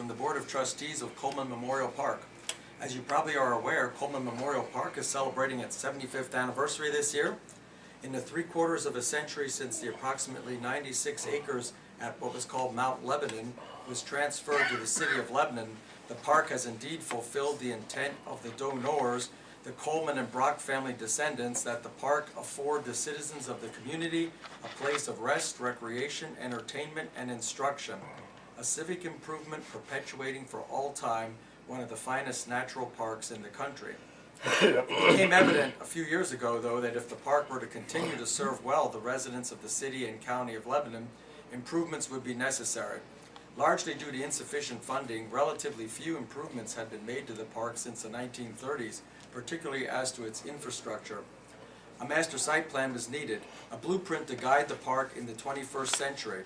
from the Board of Trustees of Coleman Memorial Park. As you probably are aware, Coleman Memorial Park is celebrating its 75th anniversary this year. In the 3/4 of a century since the approximately 96 acres at what was called Mount Lebanon was transferred to the city of Lebanon, the park has indeed fulfilled the intent of the donors, the Coleman and Brock family descendants, that the park afford the citizens of the community a place of rest, recreation, entertainment, and instruction, a civic improvement perpetuating for all time one of the finest natural parks in the country. It became evident a few years ago, though, that if the park were to continue to serve well the residents of the city and county of Lebanon, improvements would be necessary. Largely due to insufficient funding, relatively few improvements had been made to the park since the 1930s, particularly as to its infrastructure. A master site plan was needed, a blueprint to guide the park in the 21st century.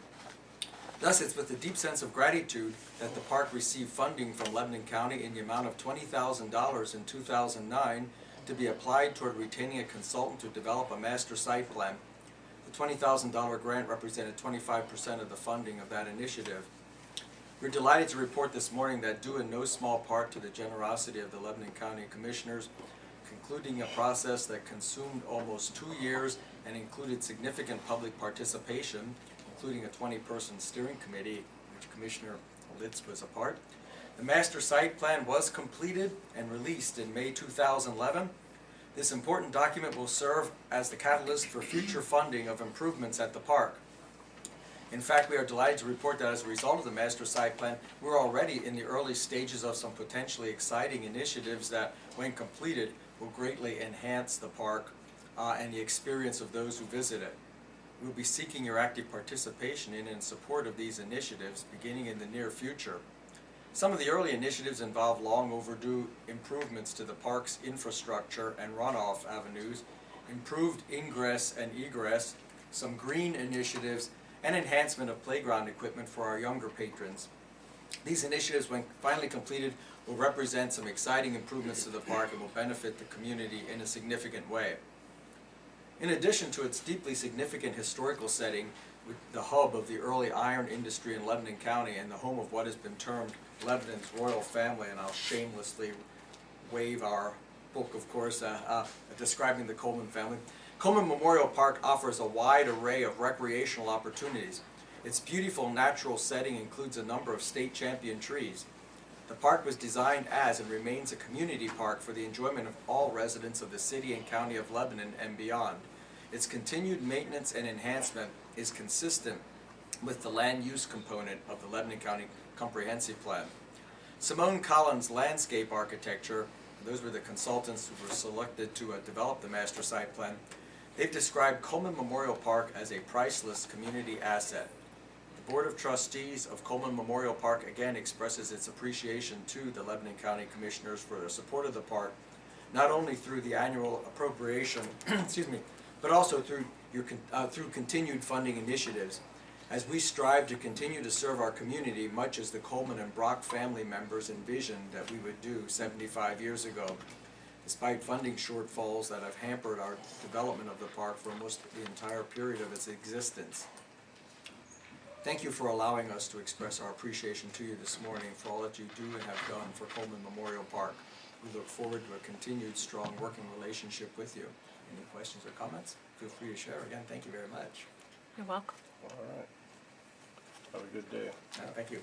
Thus, it's with a deep sense of gratitude that the park received funding from Lebanon County in the amount of $20,000 in 2009 to be applied toward retaining a consultant to develop a master site plan. The $20,000 grant represented 25% of the funding of that initiative. We're delighted to report this morning that due in no small part to the generosity of the Lebanon County Commissioners, concluding a process that consumed almost 2 years and included significant public participation, including a 20-person steering committee, which Commissioner Litz was a part. The master site plan was completed and released in May 2011. This important document will serve as the catalyst for future funding of improvements at the park. In fact, we are delighted to report that as a result of the master site plan, we're already in the early stages of some potentially exciting initiatives that, when completed, will greatly enhance the park and the experience of those who visit it. We'll be seeking your active participation in and support of these initiatives beginning in the near future. Some of the early initiatives involve long overdue improvements to the park's infrastructure and runoff avenues, improved ingress and egress, some green initiatives, and enhancement of playground equipment for our younger patrons. These initiatives, when finally completed, will represent some exciting improvements to the park and will benefit the community in a significant way. In addition to its deeply significant historical setting, with the hub of the early iron industry in Lebanon County and the home of what has been termed Lebanon's royal family, and I'll shamelessly wave our book, of course, describing the Coleman family, Coleman Memorial Park offers a wide array of recreational opportunities. Its beautiful natural setting includes a number of state champion trees. The park was designed as and remains a community park for the enjoyment of all residents of the city and county of Lebanon and beyond. Its continued maintenance and enhancement is consistent with the land use component of the Lebanon County Comprehensive Plan. Simone Collins Landscape Architecture, those were the consultants who were selected to develop the master site plan, they've described Coleman Memorial Park as a priceless community asset. The Board of Trustees of Coleman Memorial Park again expresses its appreciation to the Lebanon County Commissioners for their support of the park, not only through the annual appropriation, but also through continued funding initiatives, as we strive to continue to serve our community much as the Coleman and Brock family members envisioned that we would do 75 years ago, despite funding shortfalls that have hampered our development of the park for almost the entire period of its existence. Thank you for allowing us to express our appreciation to you this morning for all that you do and have done for Coleman Memorial Park. We look forward to a continued strong working relationship with you. Any questions or comments? Feel free to share. Again, thank you very much. You're welcome. All right. Have a good day. Thank you.